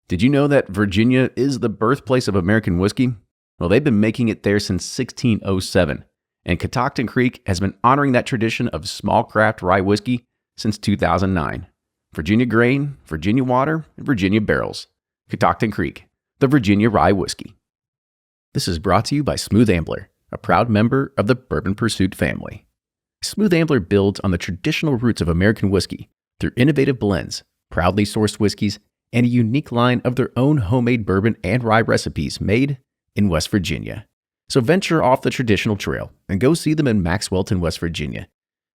Did you know that Virginia is the birthplace of American whiskey? Well, they've been making it there since 1607, and Catoctin Creek has been honoring that tradition of small craft rye whiskey since 2009. Virginia grain, Virginia water, and Virginia barrels. Catoctin Creek, the Virginia rye whiskey. This is brought to you by Smooth Ambler, a proud member of the Bourbon Pursuit family. Smooth Ambler builds on the traditional roots of American whiskey through innovative blends, proudly sourced whiskeys, and a unique line of their own homemade bourbon and rye recipes made in West Virginia. So venture off the traditional trail and go see them in Maxwellton, West Virginia.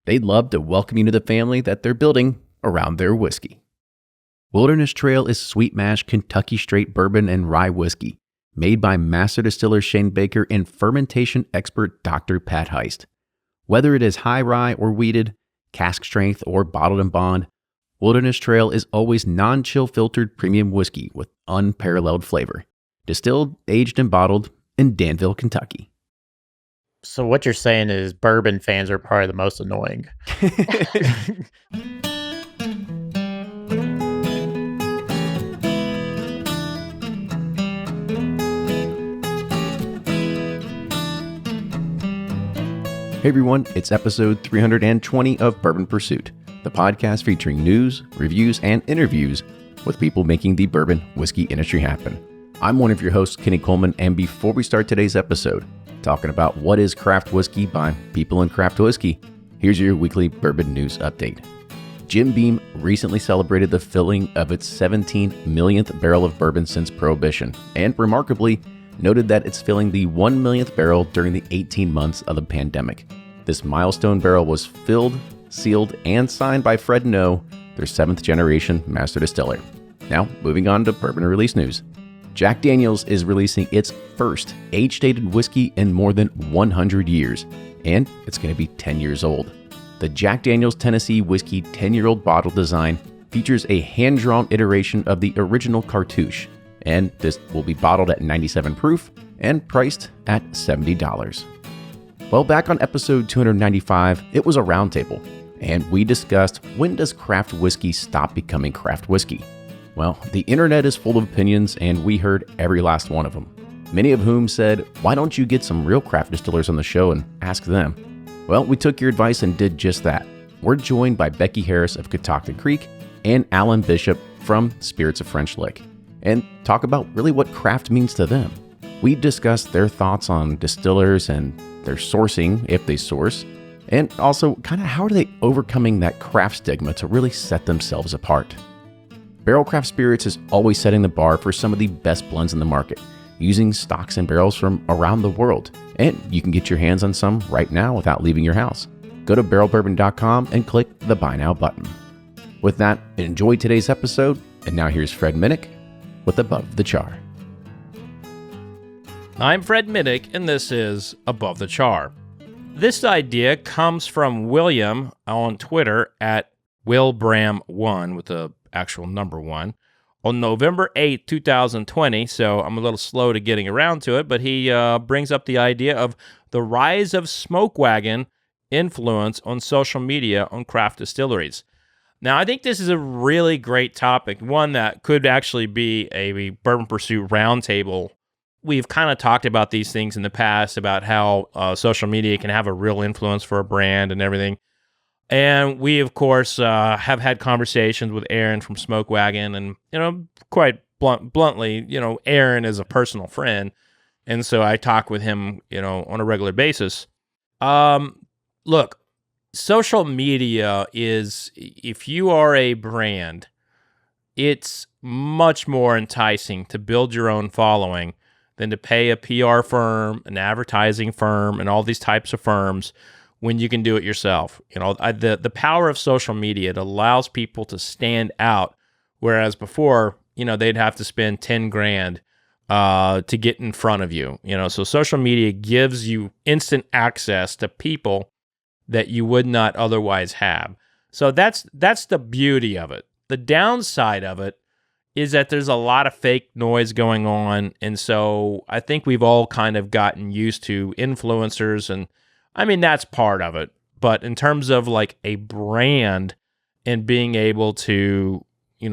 They'd love to welcome you to the family that they're building around their whiskey. Wilderness Trail is sweet mash Kentucky straight bourbon and rye whiskey, made by master distiller Shane Baker and fermentation expert Dr. Pat Heist. Whether it is high rye or wheated, cask strength or bottled and bond, Wilderness Trail is always non-chill filtered premium whiskey with unparalleled flavor. Distilled, aged, and bottled in Danville, Kentucky. So what you're saying is bourbon fans are probably the most annoying. Hey everyone, it's episode 320 of Bourbon Pursuit, the podcast featuring news, reviews, and interviews with people making the bourbon whiskey industry happen. I'm one of your hosts, Kenny Coleman, and before we start today's episode, talking about what is craft whiskey by people in craft whiskey, here's your weekly bourbon news update. Jim Beam recently celebrated the filling of its 17 millionth barrel of bourbon since Prohibition, and remarkably, noted that it's filling the 1 millionth barrel during the 18 months of the pandemic. This milestone barrel was filled, sealed, and signed by Fred No, their 7th generation master distiller. Now, moving on to bourbon release news. Jack Daniel's is releasing its first age-dated whiskey in more than 100 years, and it's going to be 10 years old. The Jack Daniel's Tennessee Whiskey 10-year-old bottle design features a hand-drawn iteration of the original cartouche, and this will be bottled at 97 proof and priced at $70. Well, back on episode 295, it was a roundtable, and we discussed when does craft whiskey stop becoming craft whiskey? Well, the internet is full of opinions, and we heard every last one of them. Many of whom said, why don't you get some real craft distillers on the show and ask them? Well, we took your advice and did just that. We're joined by Becky Harris of Catoctin Creek and Alan Bishop from Spirits of French Lick, and talk about really what craft means to them. We discussed their thoughts on distillers and their sourcing, if they source, and also kind of how are they overcoming that craft stigma to really set themselves apart. Barrel Craft Spirits is always setting the bar for some of the best blends in the market, using stocks and barrels from around the world, and you can get your hands on some right now without leaving your house. Go to barrelbourbon.com and click the Buy Now button. With that, enjoy today's episode, and now here's Fred Minnick with Above the Char. I'm Fred Minnick, and this is Above the Char. This idea comes from William on Twitter at WillBram1 with the actual number 1 on November 8th, 2020. So I'm a little slow to getting around to it, but he brings up the idea of the rise of smoke wagon influence on social media on craft distilleries. Now, I think this is a really great topic, one that could actually be a Bourbon Pursuit roundtable. We've kind of talked about these things in the past, about how social media can have a real influence for a brand and everything. And we, of course, have had conversations with Aaron from Smoke Wagon, and, quite bluntly, Aaron is a personal friend. And so I talk with him, on a regular basis. Look, social media is, if you are a brand, it's much more enticing to build your own following than to pay a PR firm, an advertising firm, and all these types of firms when you can do it yourself. The power of social media, it allows people to stand out, whereas before, they'd have to spend 10 grand to get in front of you. So social media gives you instant access to people that you would not otherwise have. So that's the beauty of it. The downside of it is that there's a lot of fake noise going on, and so I think we've all kind of gotten used to influencers, and I mean, that's part of it. But in terms of like a brand and being able to,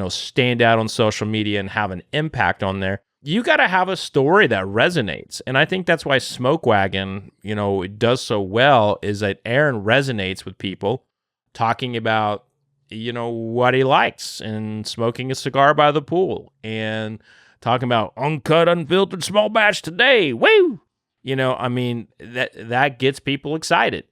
stand out on social media and have an impact on there, you got to have a story that resonates. And I think that's why Smoke Wagon, it does so well, is that Aaron resonates with people talking about, what he likes and smoking a cigar by the pool and talking about uncut, unfiltered small batch today. Woo! That gets people excited.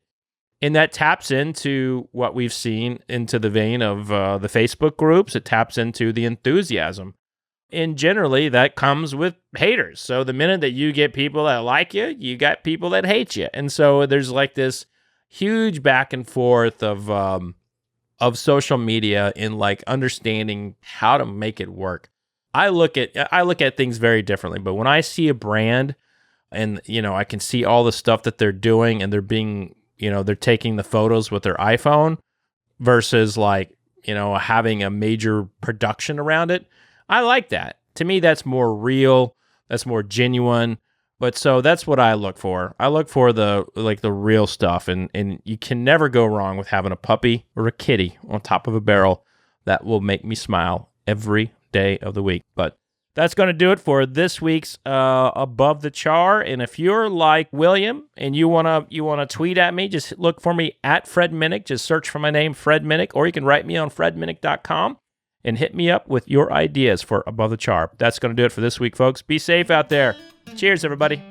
And that taps into what we've seen into the vein of the Facebook groups. It taps into the enthusiasm. And generally, that comes with haters. So the minute that you get people that like you, you got people that hate you. And so there's like this huge back and forth of social media in like understanding how to make it work. I look at things very differently. But when I see a brand and, I can see all the stuff that they're doing and they're being, they're taking the photos with their iPhone versus like, having a major production around it. I like that. To me, that's more real. That's more genuine. But so that's what I look for. I look for the real stuff. And you can never go wrong with having a puppy or a kitty on top of a barrel that will make me smile every day of the week. But that's going to do it for this week's Above the Char. And if you're like William and you wanna tweet at me, just look for me at Fred Minnick. Just search for my name, Fred Minnick, or you can write me on fredminnick.com and hit me up with your ideas for Above the Char. That's going to do it for this week, folks. Be safe out there. Cheers, everybody.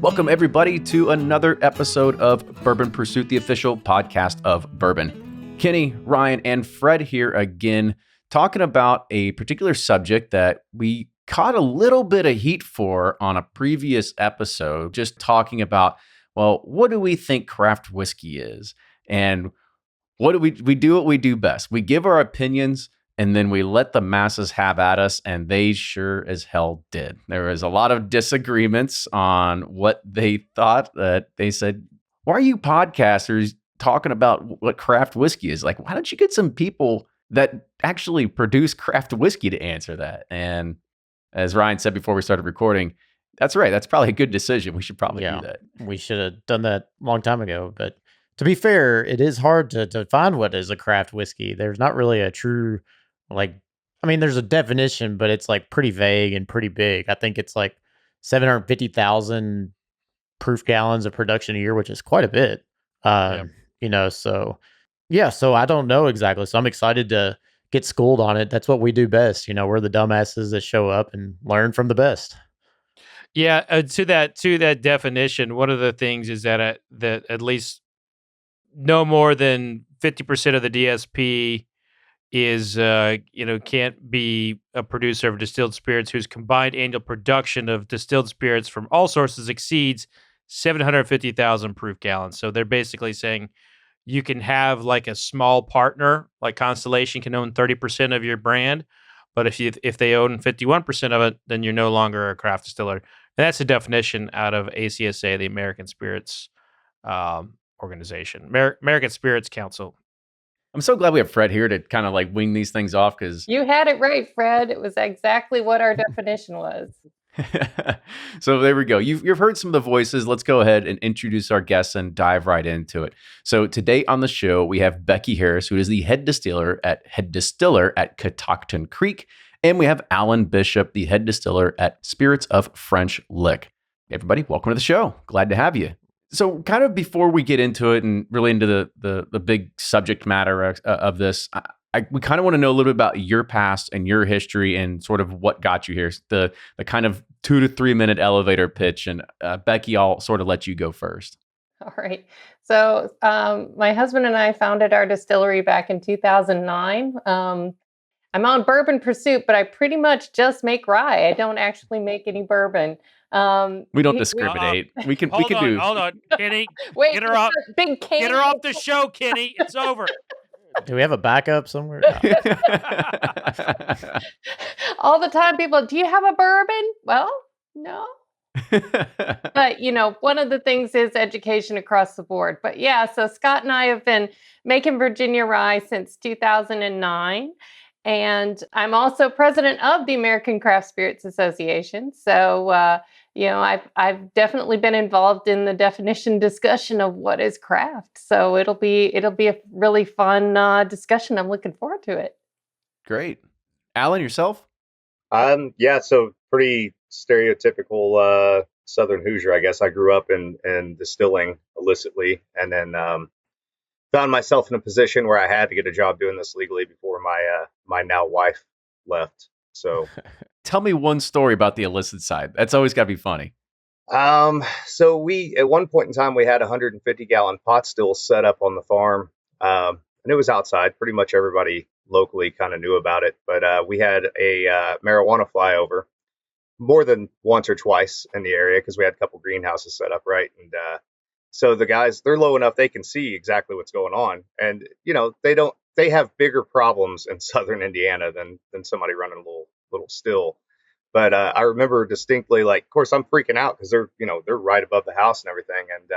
Welcome, everybody, to another episode of Bourbon Pursuit, the official podcast of Bourbon. Kenny, Ryan, and Fred here again, talking about a particular subject that we caught a little bit of heat for on a previous episode, just talking about, well, what do we think craft whiskey is? And what do we do what we do best. We give our opinions, and then we let the masses have at us, and they sure as hell did. There was a lot of disagreements on what they thought. That they said, why are you podcasters talking about what craft whiskey is? Like, why don't you get some people that actually produce craft whiskey to answer that? And as Ryan said before we started recording, that's right. That's probably a good decision. We should probably do that. We should have done that a long time ago. But to be fair, it is hard to find what is a craft whiskey. There's not really a true, there's a definition, but it's like pretty vague and pretty big. I think it's like 750,000 proof gallons of production a year, which is quite a bit. So I don't know exactly. So I'm excited to get schooled on it. That's what we do best. We're the dumbasses that show up and learn from the best. Yeah. To that definition, one of the things is that at least no more than 50% of the DSP is, can't be a producer of distilled spirits whose combined annual production of distilled spirits from all sources exceeds 750,000 proof gallons. So they're basically saying you can have like a small partner, like Constellation can own 30% of your brand, but if they own 51% of it, then you're no longer a craft distiller. And that's the definition out of ACSA, the American Spirits organization, American Spirits Council. I'm so glad we have Fred here to kind of like wing these things off, because you had it right, Fred. It was exactly what our definition was. So there we go. You've heard some of the voices. Let's go ahead and introduce our guests and dive right into it. So today on the show, we have Becky Harris, who is the head distiller at Catoctin Creek. And we have Alan Bishop, the head distiller at Spirits of French Lick. Everybody, welcome to the show. Glad to have you. So kind of before we get into it and really into the big subject matter of this, we kind of want to know a little bit about your past and your history and sort of what got you here. The kind of 2 to 3 minute elevator pitch. And Becky, I'll sort of let you go first. All right. So my husband and I founded our distillery back in 2009. I'm on Bourbon Pursuit, but I pretty much just make rye. I don't actually make any bourbon. We don't discriminate. We can do. Hold on, Kenny. Wait, get her off. Big can. Get her off the show, Kenny. It's over. Do we have a backup somewhere? All the time, people, do you have a bourbon? Well, no. But, one of the things is education across the board. But yeah, so Scott and I have been making Virginia rye since 2009. And I'm also president of the American Craft Spirits Association. So, I've definitely been involved in the definition discussion of what is craft. So it'll be a really fun discussion. I'm looking forward to it. Great. Alan, yourself? Yeah, so pretty stereotypical Southern Hoosier, I guess. I grew up in distilling illicitly, and then found myself in a position where I had to get a job doing this legally before my now wife left. So Tell me one story about the illicit side. That's always got to be funny. so we at one point in time we had a 150-gallon pot still set up on the farm, and it was outside. Pretty much everybody locally kind of knew about it, but we had a marijuana flyover more than once or twice in the area because we had a couple greenhouses set up, right? And so the guys, they're low enough they can see exactly what's going on, and they have bigger problems in southern Indiana than somebody running a little still. But I remember distinctly, like, of course, I'm freaking out because they're right above the house and everything, and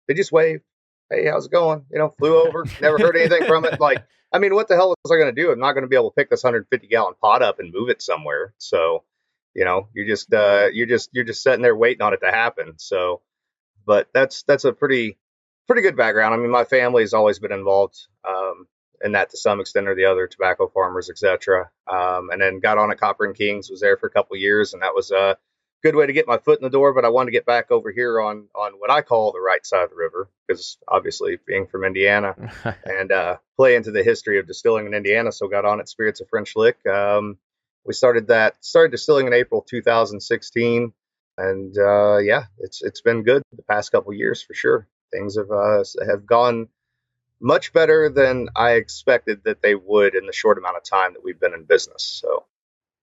they just waved, "Hey, how's it going?" Flew over, never heard anything from it. Like, I mean, what the hell was I going to do? I'm not going to be able to pick this 150-gallon pot up and move it somewhere. So, you're just sitting there waiting on it to happen. So, but that's a pretty good background. I mean, my family's always been involved in that to some extent or the other, tobacco farmers, etc. And then got on at Copper and Kings, was there for a couple of years, and that was a good way to get my foot in the door. But I wanted to get back over here on what I call the right side of the river, because obviously being from Indiana and play into the history of distilling in Indiana. So got on at Spirits of French Lick. We started distilling in April 2016. And yeah, it's been good the past couple of years for sure. Things have gone much better than I expected that they would in the short amount of time that we've been in business. So,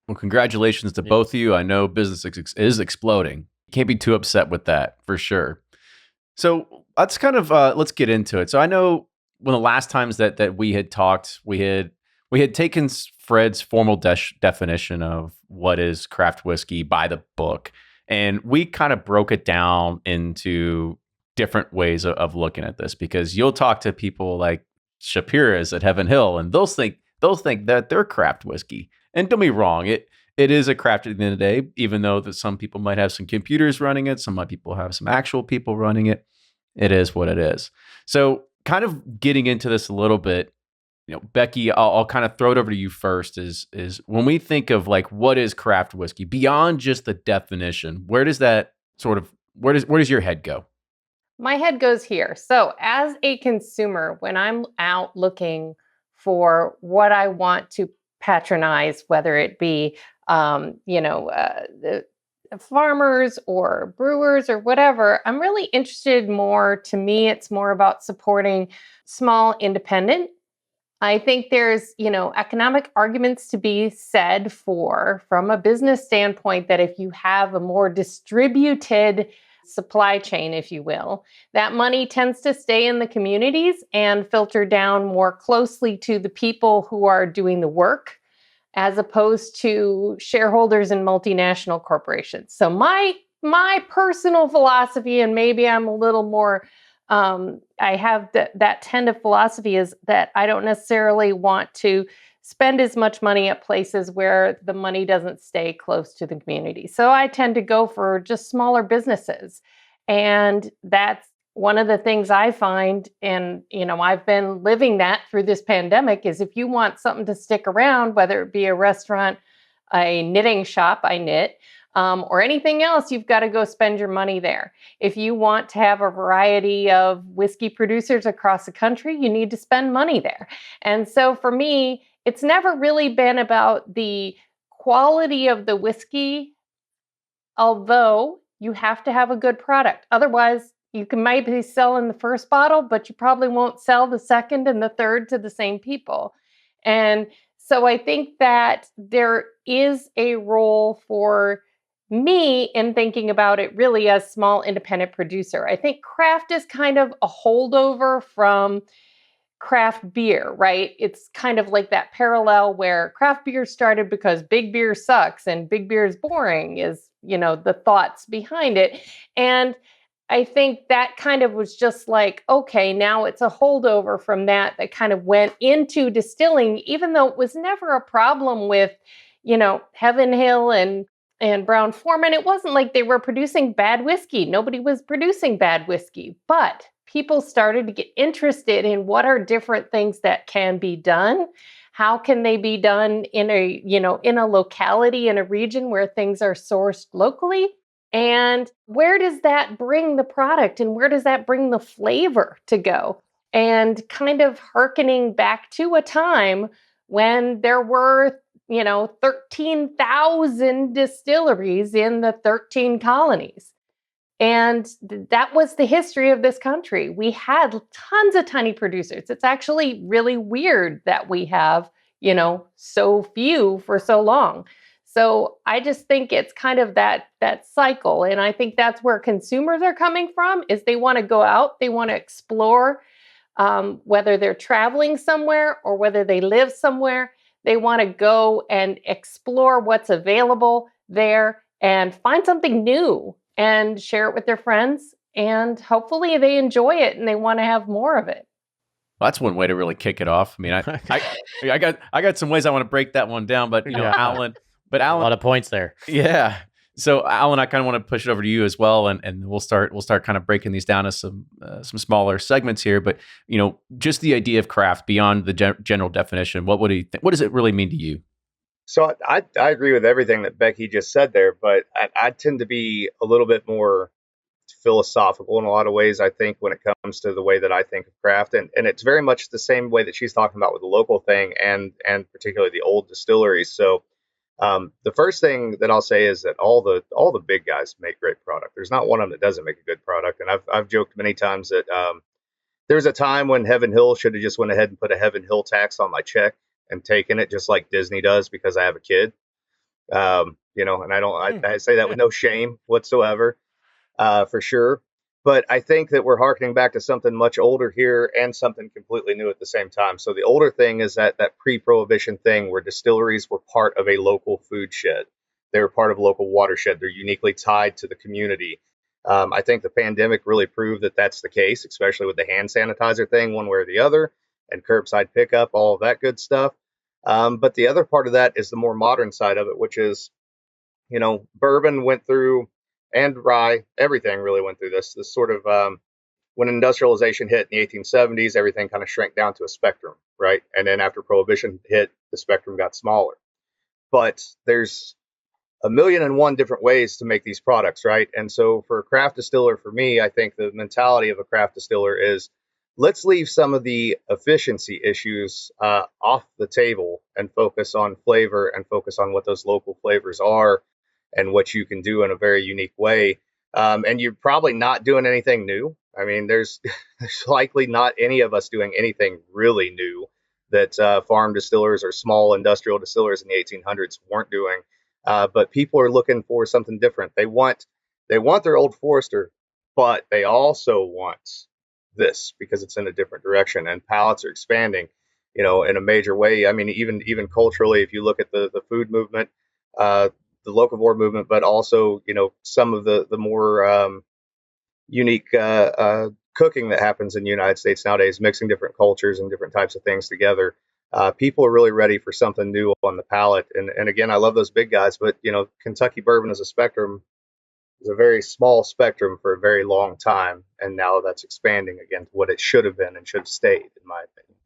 well, congratulations to both of you. I know business is exploding. Can't be too upset with that for sure. So let's kind of let's get into it. So I know one of the last times that we had talked, we had taken Fred's formal definition of what is craft whiskey by the book. And we kind of broke it down into different ways of looking at this, because you'll talk to people like Shapira's at Heaven Hill, and they'll think that they're craft whiskey. And don't be wrong, it is a craft at the end of the day, even though that some people might have some computers running it, some people have some actual people running it. It is what it is. So kind of getting into this a little bit, Becky, I'll kind of throw it over to you first. Is when we think of like what is craft whiskey beyond just the definition, where does your head go? My head goes here. So as a consumer, when I'm out looking for what I want to patronize, whether it be, the farmers or brewers or whatever, I'm really interested more. To me, it's more about supporting small independent. I think there's, economic arguments to be said from a business standpoint, that if you have a more distributed supply chain, if you will, that money tends to stay in the communities and filter down more closely to the people who are doing the work, as opposed to shareholders in multinational corporations. So my personal philosophy, and maybe I'm a little more, I have that tentative philosophy, is that I don't necessarily want to spend as much money at places where the money doesn't stay close to the community. So I tend to go for just smaller businesses. And that's one of the things I find, and I've been living that through this pandemic, is if you want something to stick around, whether it be a restaurant, a knitting shop, I knit, or anything else, you've got to go spend your money there. If you want to have a variety of whiskey producers across the country, you need to spend money there. And so for me, it's never really been about the quality of the whiskey, although you have to have a good product. Otherwise, you can maybe sell in the first bottle, but you probably won't sell the second and the third to the same people. And so I think that there is a role for me in thinking about it really as small independent producer. I think craft is kind of a holdover from craft beer, right? It's kind of like that parallel where craft beer started because big beer sucks and big beer is boring, is, the thoughts behind it. And I think that kind of was just like, okay, now it's a holdover from that kind of went into distilling, even though it was never a problem with, Heaven Hill and and Brown-Forman. It wasn't like they were producing bad whiskey. Nobody was producing bad whiskey, but people started to get interested in what are different things that can be done. How can they be done in a locality, in a region where things are sourced locally? And where does that bring the product, and where does that bring the flavor to go? And kind of hearkening back to a time when there were 13,000 distilleries in the 13 colonies. And that was the history of this country. We had tons of tiny producers. It's actually really weird that we have, so few for so long. So I just think it's kind of that cycle. And I think that's where consumers are coming from, is they want to go out, they want to explore, whether they're traveling somewhere or whether they live somewhere. They want to go and explore what's available there and find something new and share it with their friends. And hopefully they enjoy it and they want to have more of it. Well, that's one way to really kick it off. I mean, I got some ways I want to break that one down, but Alan, a lot of points there. Yeah. So Alan, I kind of want to push it over to you as well, and we'll start kind of breaking these down as some smaller segments here. But just the idea of craft beyond the general definition. What does it really mean to you? So I agree with everything that Becky just said there, but I tend to be a little bit more philosophical in a lot of ways, I think, when it comes to the way that I think of craft. And it's very much the same way that she's talking about with the local thing and particularly the old distilleries. So the first thing that I'll say is that all the big guys make great product. There's not one of them that doesn't make a good product. And I've joked many times that there was a time when Heaven Hill should have just went ahead and put a Heaven Hill tax on my check and taken it, just like Disney does, because I have a kid. And I say that with no shame whatsoever, for sure. But I think that we're harkening back to something much older here and something completely new at the same time. So the older thing is that pre-prohibition thing where distilleries were part of a local food shed. They were part of a local watershed. They're uniquely tied to the community. I think the pandemic really proved that that's the case, especially with the hand sanitizer thing, one way or the other, and curbside pickup, all of that good stuff. But the other part of that is the more modern side of it, which is, bourbon went through, and rye, everything really went through this sort of, when industrialization hit in the 1870s, everything kind of shrank down to a spectrum, right? And then after prohibition hit, the spectrum got smaller. But there's a million and one different ways to make these products, right? And so for a craft distiller, for me, I think the mentality of a craft distiller is, let's leave some of the efficiency issues off the table and focus on flavor and focus on what those local flavors are and what you can do in a very unique way. And you're probably not doing anything new. I mean, there's likely not any of us doing anything really new that farm distillers or small industrial distillers in the 1800s weren't doing. But people are looking for something different. They want their Old Forester, but they also want this because it's in a different direction, and palates are expanding, in a major way. I mean, even culturally, if you look at the food movement, the locavore movement, but also, some of the more unique cooking that happens in the United States nowadays, mixing different cultures and different types of things together. People are really ready for something new on the palate. And again, I love those big guys, but Kentucky bourbon is a spectrum. It's a very small spectrum for a very long time, and now that's expanding again to what it should have been and should have stayed, in my opinion.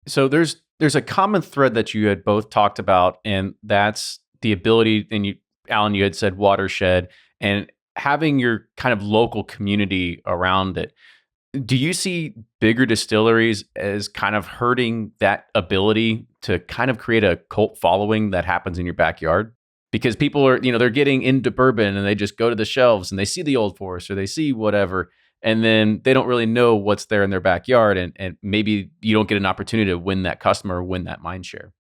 So there's a common thread that you had both talked about, and that's the ability, and Alan, you had said watershed, and having your kind of local community around it. Do you see bigger distilleries as kind of hurting that ability to kind of create a cult following that happens in your backyard? Because people are, they're getting into bourbon and they just go to the shelves and they see the Old Forester, they see whatever, and then they don't really know what's there in their backyard. And maybe you don't get an opportunity to win that customer, win that mind share.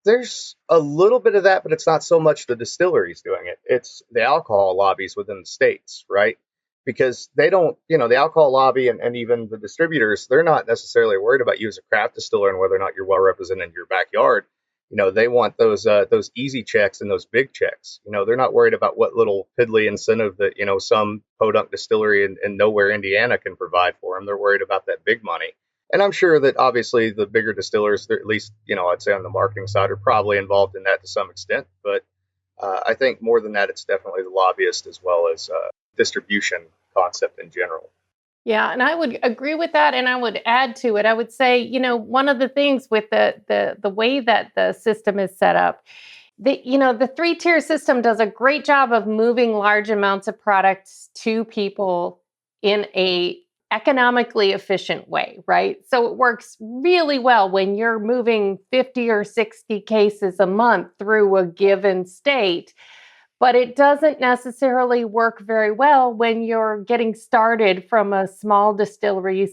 There's a little bit of that, but it's not so much the distilleries doing it. It's the alcohol lobbies within the states, right? Because they don't, the alcohol lobby and even the distributors, they're not necessarily worried about you as a craft distiller and whether or not you're well represented in your backyard. They want those easy checks and those big checks. They're not worried about what little piddly incentive that, some podunk distillery in nowhere, Indiana can provide for them. They're worried about that big money. And I'm sure that obviously the bigger distillers, at least, I'd say on the marketing side, are probably involved in that to some extent. But I think more than that, it's definitely the lobbyist as well as distribution concept in general. Yeah, and I would agree with that, and I would add to it. I would say, one of the things with the way that the system is set up, the three-tier system does a great job of moving large amounts of products to people in a economically efficient way, right? So it works really well when you're moving 50 or 60 cases a month through a given state. But it doesn't necessarily work very well when you're getting started from a small distillery's,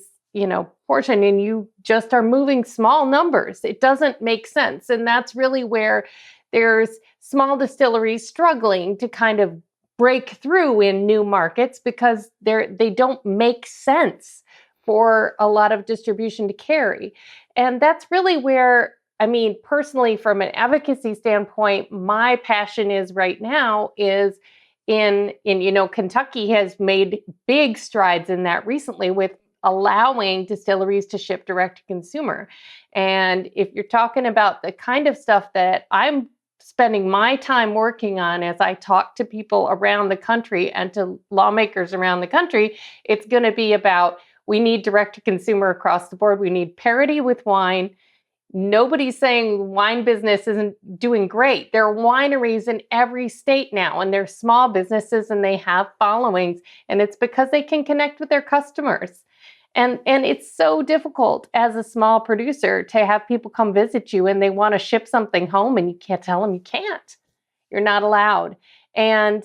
portion, and you just are moving small numbers. It doesn't make sense. And that's really where there's small distilleries struggling to kind of break through in new markets because they don't make sense for a lot of distribution to carry. And that's really where, I mean, personally, from an advocacy standpoint, my passion is right now is in Kentucky has made big strides in that recently with allowing distilleries to ship direct to consumer. And if you're talking about the kind of stuff that I'm spending my time working on as I talk to people around the country and to lawmakers around the country, it's going to be about we need direct to consumer across the board. We need parity with wine. Nobody's saying wine business isn't doing great. There are wineries in every state now, and they're small businesses and they have followings, and it's because they can connect with their customers. And it's so difficult as a small producer to have people come visit you and they want to ship something home and you can't tell them you can't. You're not allowed. And,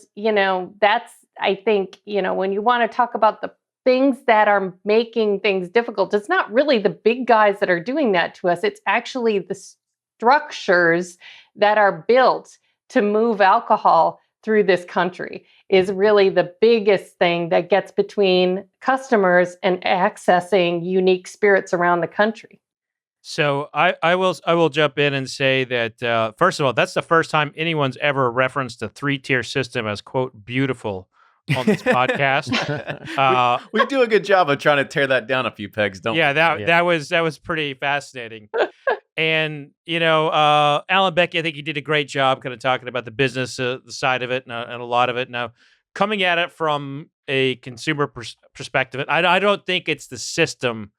that's, I think, when you want to talk about the things that are making things difficult, it's not really the big guys that are doing that to us. It's actually the structures that are built to move alcohol through this country is really the biggest thing that gets between customers and accessing unique spirits around the country. So I will jump in and say that first of all, that's the first time anyone's ever referenced a three-tier system as quote beautiful on this podcast. We do a good job of trying to tear that down a few pegs, don't we? That was pretty fascinating. And Alan, Becky, I think you did a great job kind of talking about the business the side of it and a lot of it. Now, coming at it from a consumer perspective, I don't think it's the system,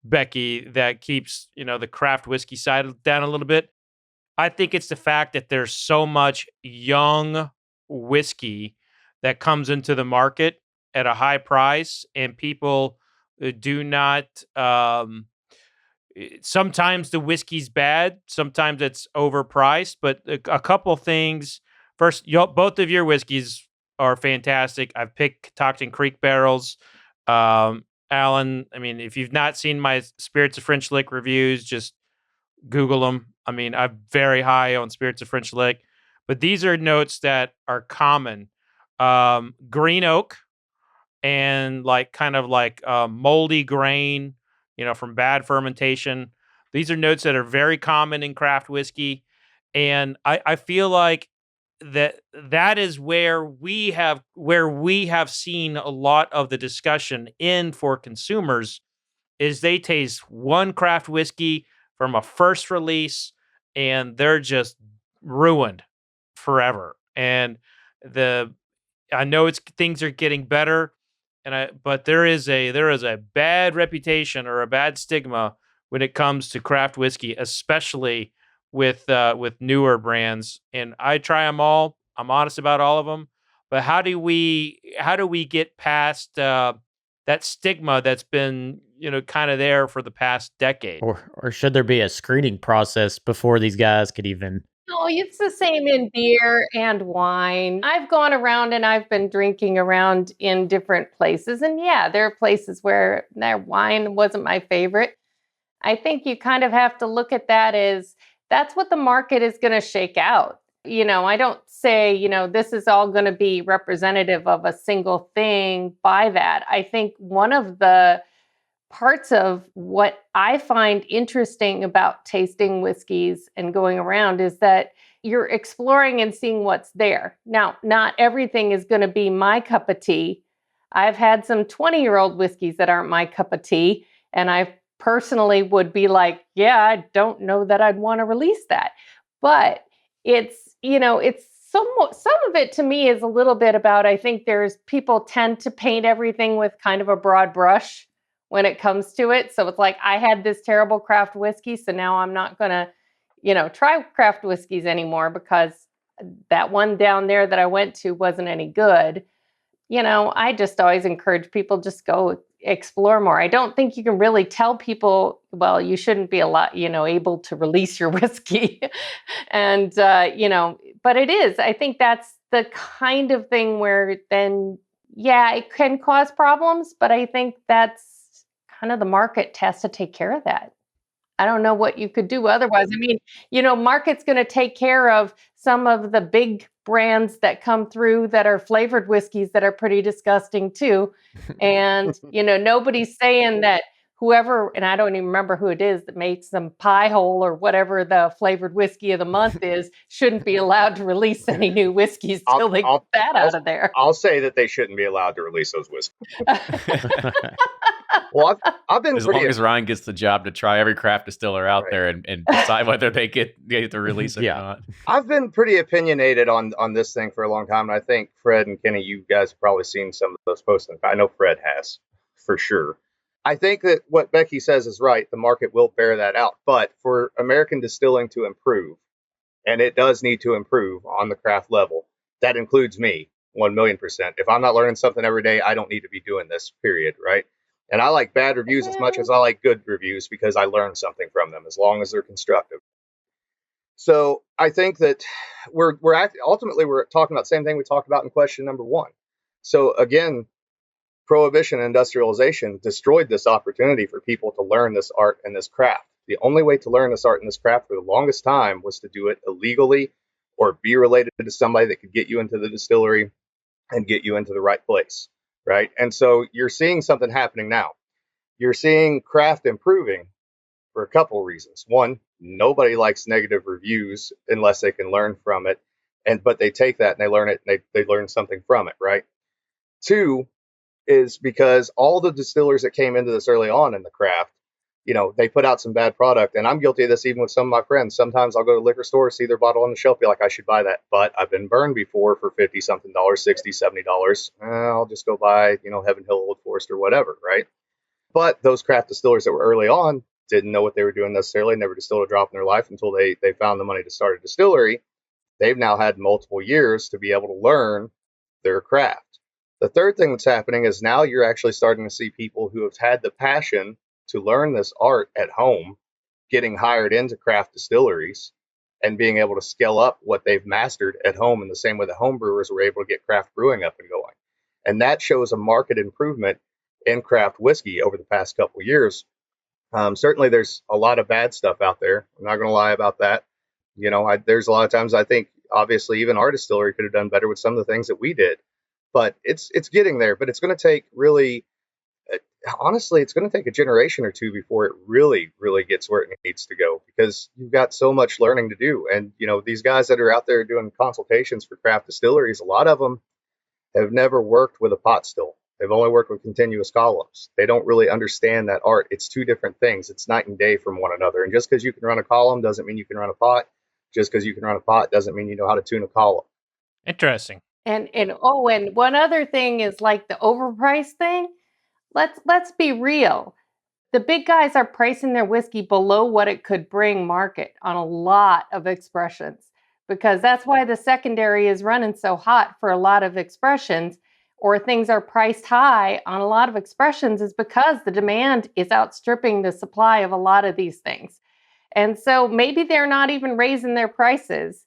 Becky, that keeps the craft whiskey side down a little bit. I think it's the fact that there's so much young whiskey that comes into the market at a high price, and people do not. Sometimes the whiskey's bad, sometimes it's overpriced, but a couple things. First, both of your whiskeys are fantastic. I've picked Catoctin Creek barrels. Alan, I mean, if you've not seen my Spirits of French Lick reviews, just Google them. I mean, I'm very high on Spirits of French Lick, but these are notes that are common. Green oak and kind of moldy grain, from bad fermentation. These are notes that are very common in craft whiskey. And I feel like that is where we have seen a lot of the discussion in for consumers is they taste one craft whiskey from a first release and they're just ruined forever. And I know things are getting better, but there is a bad reputation or a bad stigma when it comes to craft whiskey, especially with newer brands. And I try them all. I'm honest about all of them. But how do we get past that stigma that's been kind of there for the past decade? Or should there be a screening process before these guys could even? No, it's the same in beer and wine. I've gone around and I've been drinking around in different places. And yeah, there are places where their wine wasn't my favorite. I think you kind of have to look at that as that's what the market is going to shake out. I don't say, this is all going to be representative of a single thing by that. I think one of the parts of what I find interesting about tasting whiskeys and going around is that you're exploring and seeing what's there. Now, not everything is going to be my cup of tea. I've had some 20-year-old whiskeys that aren't my cup of tea, and I personally would be like, yeah, I don't know that I'd want to release that. But it's some of it to me is a little bit about, I think there's people tend to paint everything with kind of a broad brush when it comes to it. So it's like, I had this terrible craft whiskey, so now I'm not going to, try craft whiskeys anymore because that one down there that I went to wasn't any good. I just always encourage people just go explore more. I don't think you can really tell people, well, you shouldn't be able to release your whiskey. And, but it is, I think that's the kind of thing where then, yeah, it can cause problems, but I think that's kind of the market has to take care of that. I don't know what you could do otherwise. I mean, market's going to take care of some of the big brands that come through that are flavored whiskeys that are pretty disgusting too. And, nobody's saying that whoever, and I don't even remember who it is that makes some pie hole or whatever the flavored whiskey of the month is, shouldn't be allowed to release any new whiskeys till they get that out of there. I'll say that they shouldn't be allowed to release those whiskeys. Well, I've been as long as Ryan gets the job to try every craft distiller out there and decide whether they get to release it or not. I've been pretty opinionated on this thing for a long time, and I think Fred and Kenny, you guys have probably seen some of those posts. I know Fred has, for sure. I think that what Becky says is right. The market will bear that out. But for American distilling to improve, and it does need to improve on the craft level, that includes me, 1,000,000%. If I'm not learning something every day, I don't need to be doing this, period, right? And I like bad reviews as much as I like good reviews because I learn something from them, as long as they're constructive. So I think that ultimately we're talking about the same thing we talked about in question number 1. So again, prohibition and industrialization destroyed this opportunity for people to learn this art and this craft. The only way to learn this art and this craft for the longest time was to do it illegally or be related to somebody that could get you into the distillery and get you into the right place. Right. And so you're seeing something happening now. You're seeing craft improving for a couple of reasons. One, nobody likes negative reviews unless they can learn from it. But they take that and they learn it and they learn something from it. Right. 2 is because all the distillers that came into this early on in the craft, they put out some bad product. And I'm guilty of this even with some of my friends. Sometimes I'll go to liquor store, see their bottle on the shelf, be like, I should buy that. But I've been burned before for $50 something, $60, $70. I'll just go buy, Heaven Hill, Old Forest, or whatever, right? But those craft distillers that were early on didn't know what they were doing necessarily, never distilled a drop in their life until they found the money to start a distillery. They've now had multiple years to be able to learn their craft. The third thing that's happening is now you're actually starting to see people who have had the passion to learn this art at home, getting hired into craft distilleries and being able to scale up what they've mastered at home in the same way that home brewers were able to get craft brewing up and going. And that shows a market improvement in craft whiskey over the past couple of years. Certainly there's a lot of bad stuff out there. I'm not going to lie about that. There's a lot of times I think obviously even our distillery could have done better with some of the things that we did, but it's getting there. But it's going to take honestly, it's going to take a generation or two before it really, really gets where it needs to go, because you've got so much learning to do. And, these guys that are out there doing consultations for craft distilleries, a lot of them have never worked with a pot still. They've only worked with continuous columns. They don't really understand that art. It's two different things. It's night and day from one another. And just because you can run a column doesn't mean you can run a pot. Just because you can run a pot doesn't mean you know how to tune a column. Interesting. And one other thing is like the overpriced thing. Let's be real. The big guys are pricing their whiskey below what it could bring market on a lot of expressions, because that's why the secondary is running so hot for a lot of expressions, or things are priced high on a lot of expressions, is because the demand is outstripping the supply of a lot of these things. And so maybe they're not even raising their prices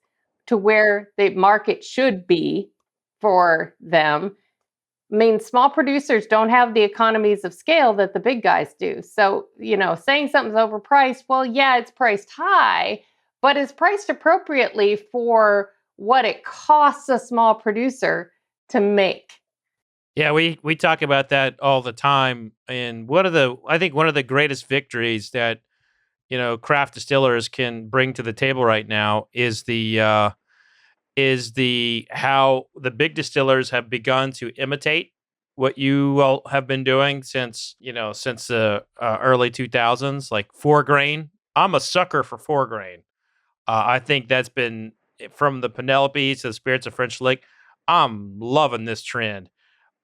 to where the market should be for them. I mean, small producers don't have the economies of scale that the big guys do. So, saying something's overpriced, well, yeah, it's priced high, but it's priced appropriately for what it costs a small producer to make. Yeah, we talk about that all the time. And I think one of the greatest victories that, craft distillers can bring to the table right now is how the big distillers have begun to imitate what you all have been doing since the early 2000s, like 4 grain. I'm a sucker for 4 grain. I think that's been from the Penelopes to the Spirits of French Lick. I'm loving this trend,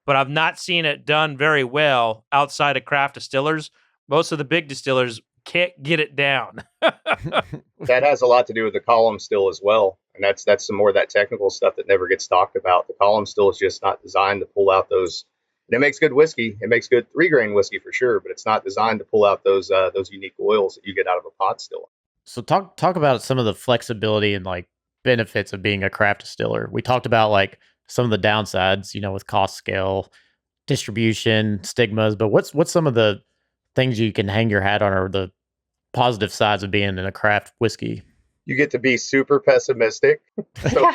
but I've not seen it done very well outside of craft distillers. Most of the big distillers can't get it down. That has a lot to do with the column still as well. And that's some more of that technical stuff that never gets talked about. The column still is just not designed to pull out those. And it makes good whiskey. It makes good 3-grain whiskey for sure, but it's not designed to pull out those unique oils that you get out of a pot still. So talk about some of the flexibility and like benefits of being a craft distiller. We talked about like some of the downsides, with cost scale, distribution, stigmas, but what's some of the things you can hang your hat on, or the positive sides of being in a craft whiskey? You get to be super pessimistic. So,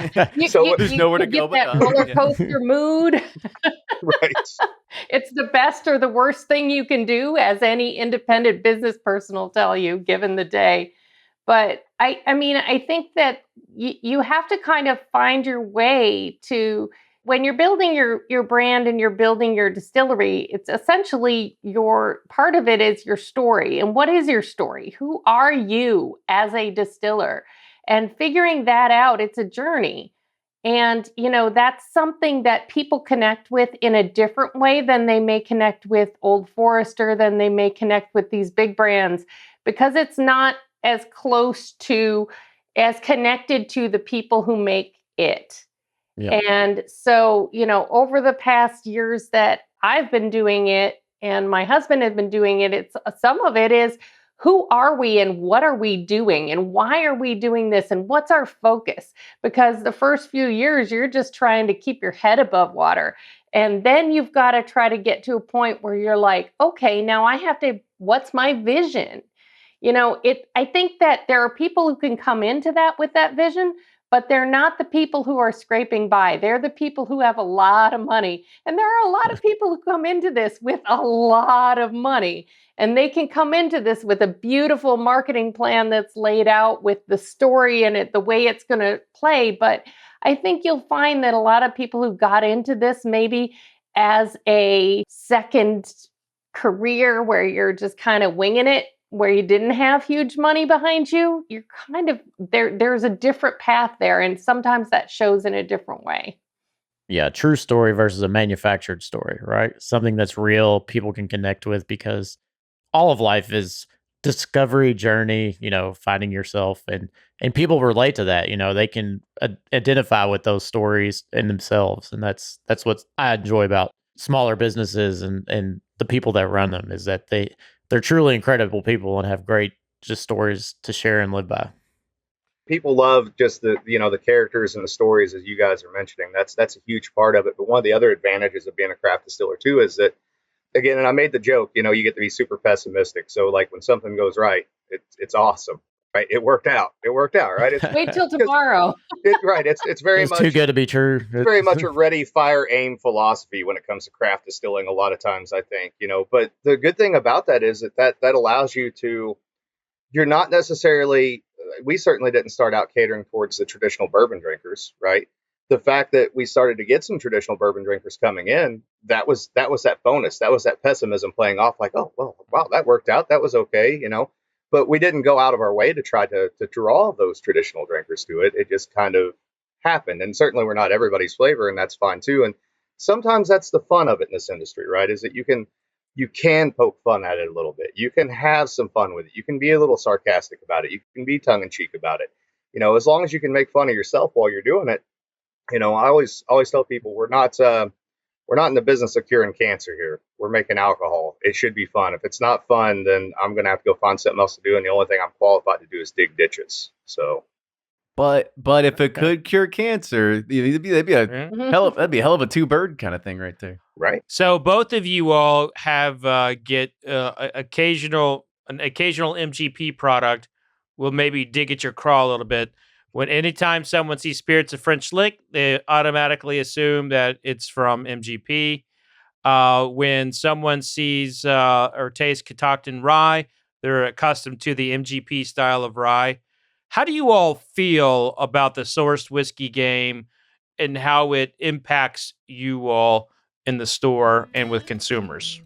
there's nowhere to go but that up. roller coaster mood. right. It's the best or the worst thing you can do, as any independent business person will tell you, given the day. But I think that you have to kind of find your way to, when you're building your brand and you're building your distillery, it's essentially part of it is your story. And what is your story? Who are you as a distiller? And figuring that out, it's a journey. And, that's something that people connect with in a different way than they may connect with Old Forester, than they may connect with these big brands, because it's not as connected to the people who make it. Yeah. And so, over the past years that I've been doing it and my husband has been doing it, some of it is, who are we and what are we doing and why are we doing this and what's our focus? Because the first few years, you're just trying to keep your head above water. And then you've got to try to get to a point where you're like, okay, now what's my vision? I think that there are people who can come into that with that vision, but they're not the people who are scraping by. They're the people who have a lot of money. And there are a lot of people who come into this with a lot of money. And they can come into this with a beautiful marketing plan that's laid out with the story and the way it's going to play. But I think you'll find that a lot of people who got into this maybe as a second career, where you're just kind of winging it, where you didn't have huge money behind you, you're kind of there's a different path there. And sometimes that shows in a different way. Yeah, true story versus a manufactured story, right? Something that's real, people can connect with, because all of life is discovery journey, finding yourself, and people relate to that. They can identify with those stories in themselves. And that's what I enjoy about smaller businesses and the people that run them, is that they're truly incredible people and have great just stories to share and live by. People love just the characters and the stories, as you guys are mentioning. That's a huge part of it. But one of the other advantages of being a craft distiller too is that, again, and I made the joke, you get to be super pessimistic. So like when something goes right, it's awesome, right? It worked out, right? Wait till tomorrow. It's very much too good to be true. It's very much a ready, fire, aim philosophy when it comes to craft distilling. A lot of times, I think, But the good thing about that is that allows you to. You're not necessarily. We certainly didn't start out catering towards the traditional bourbon drinkers, right? The fact that we started to get some traditional bourbon drinkers coming in, that was that bonus. That was that pessimism playing off, like, oh, well, wow, that worked out. That was okay, But we didn't go out of our way to try to draw those traditional drinkers to it. It just kind of happened. And certainly we're not everybody's flavor, and that's fine too. And sometimes that's the fun of it in this industry, right? Is that you can poke fun at it a little bit. You can have some fun with it. You can be a little sarcastic about it. You can be tongue in cheek about it. As long as you can make fun of yourself while you're doing it. I always tell people we're not in the business of curing cancer here. We're making alcohol. It should be fun. If it's not fun, then I'm going to have to go find something else to do. And the only thing I'm qualified to do is dig ditches. So, but if it could cure cancer, that'd be a hell of a two-bird kind of thing right there. Right. So both of you all have get an occasional MGP product will maybe dig at your craw a little bit. When anytime someone sees Spirits of French Lick, they automatically assume that it's from MGP. When someone sees or tastes Catoctin rye, they're accustomed to the MGP style of rye. How do you all feel about the sourced whiskey game and how it impacts you all in the store and with consumers?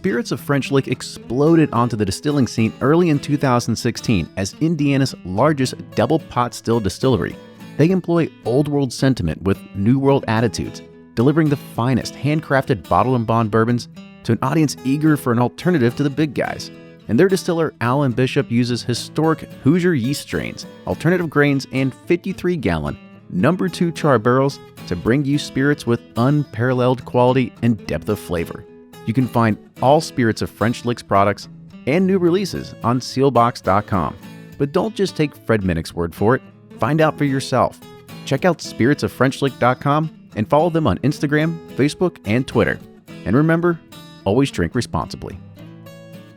Spirits of French Lick exploded onto the distilling scene early in 2016 as Indiana's largest double pot still distillery. They employ old world sentiment with new world attitudes, delivering the finest handcrafted bottle and bond bourbons to an audience eager for an alternative to the big guys. And their distiller, Alan Bishop, uses historic Hoosier yeast strains, alternative grains, and 53-gallon number 2 char barrels to bring you spirits with unparalleled quality and depth of flavor. You can find all Spirits of French Lick's products and new releases on sealbox.com. But don't just take Fred Minnick's word for it. Find out for yourself. Check out spiritsoffrenchlick.com and follow them on Instagram, Facebook, and Twitter. And remember, always drink responsibly.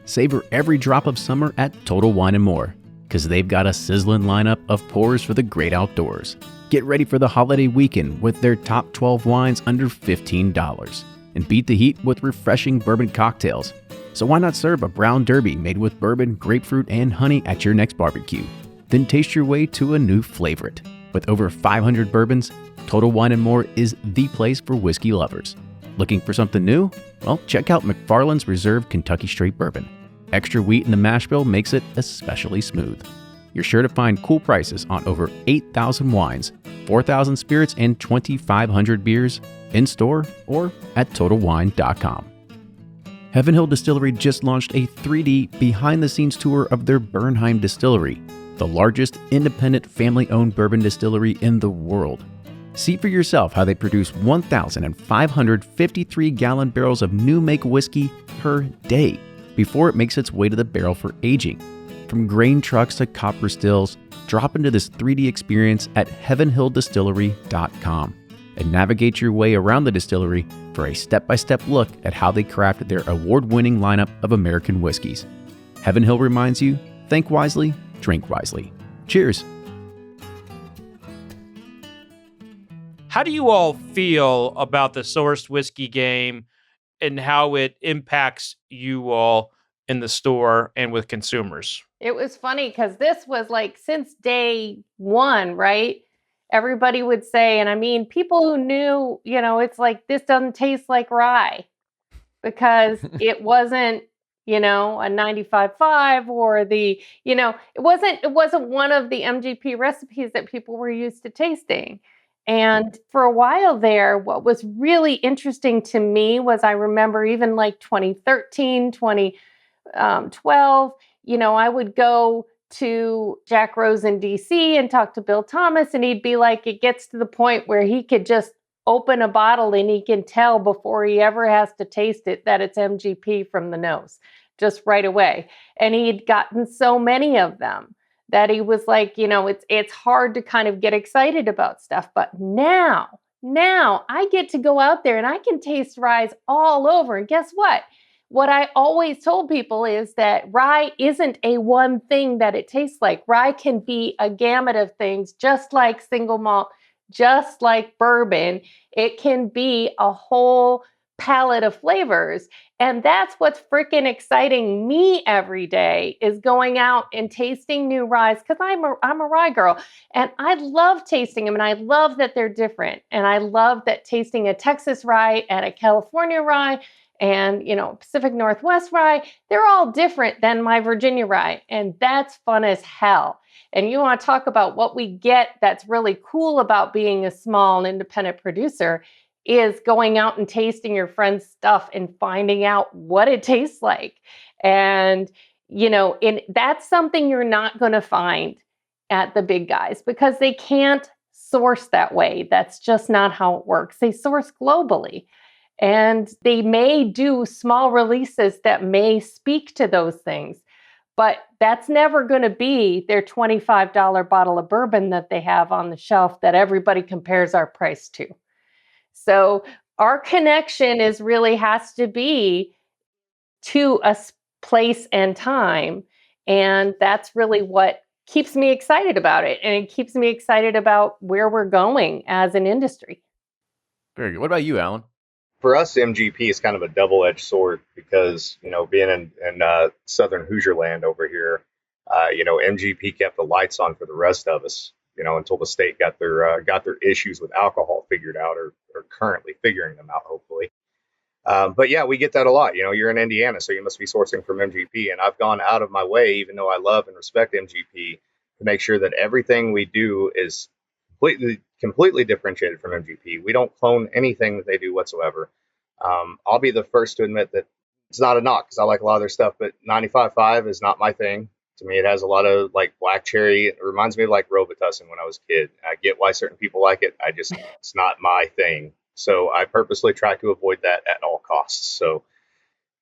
Savor every drop of summer at Total Wine & More, because they've got a sizzling lineup of pours for the great outdoors. Get ready for the holiday weekend with their top 12 wines under $15. And beat the heat with refreshing bourbon cocktails. So why not serve a brown derby made with bourbon, grapefruit, and honey at your next barbecue? Then taste your way to a new favorite. With over 500 bourbons, Total Wine & More is the place for whiskey lovers. Looking for something new? Well, check out McFarland's Reserve Kentucky Straight Bourbon. Extra wheat in the mash bill makes it especially smooth. You're sure to find cool prices on over 8,000 wines, 4,000 spirits, and 2,500 beers in-store or at TotalWine.com. Heaven Hill Distillery just launched a 3D behind-the-scenes tour of their Bernheim Distillery, the largest independent family-owned bourbon distillery in the world. See for yourself how they produce 1,553-gallon barrels of new-make whiskey per day before it makes its way to the barrel for aging. From grain trucks to copper stills, drop into this 3D experience at heavenhilldistillery.com and navigate your way around the distillery for a step-by-step look at how they craft their award-winning lineup of American whiskeys. Heaven Hill reminds you, think wisely, drink wisely. Cheers. How do you all feel about the sourced whiskey game and how it impacts you all in the store and with consumers? It was funny because this was like since day one, right? Everybody would say, and I mean, people who knew, it's like, this doesn't taste like rye because it wasn't, a 95.5 or it wasn't one of the MGP recipes that people were used to tasting. And for a while there, what was really interesting to me was I remember even like 2013, 2012, I would go to Jack Rose in DC and talk to Bill Thomas, and he'd be like, it gets to the point where he could just open a bottle and he can tell before he ever has to taste it that it's MGP from the nose, just right away. And he'd gotten so many of them that he was like, it's hard to kind of get excited about stuff. But now I get to go out there and I can taste rye all over. And guess what? What I always told people is that rye isn't a one thing that it tastes like. Rye can be a gamut of things, just like single malt, just like bourbon. It can be a whole palette of flavors. And that's what's freaking exciting me every day is going out and tasting new ryes because I'm a rye girl and I love tasting them and I love that they're different. And I love that tasting a Texas rye and a California rye and, Pacific Northwest rye, they're all different than my Virginia rye. And that's fun as hell. And you want to talk about what we get that's really cool about being a small and independent producer is going out and tasting your friend's stuff and finding out what it tastes like. And, that's something you're not going to find at the big guys because they can't source that way. That's just not how it works. They source globally. And they may do small releases that may speak to those things, but that's never going to be their $25 bottle of bourbon that they have on the shelf that everybody compares our price to. So our connection really has to be to a place and time. And that's really what keeps me excited about it. And it keeps me excited about where we're going as an industry. Very good. What about you, Alan? For us, MGP is kind of a double-edged sword because, being in Southern Hoosier land over here, MGP kept the lights on for the rest of us, until the state got their issues with alcohol figured out or currently figuring them out, hopefully. But yeah, we get that a lot. You're in Indiana, so you must be sourcing from MGP. And I've gone out of my way, even though I love and respect MGP, to make sure that everything we do is completely differentiated from MGP. We don't clone anything that they do whatsoever. I'll be the first to admit that it's not a knock because I like a lot of their stuff, but 95.5 is not my thing. To me, it has a lot of like black cherry. It reminds me of like Robitussin when I was a kid. I get why certain people like it. It's not my thing. So I purposely try to avoid that at all costs. So,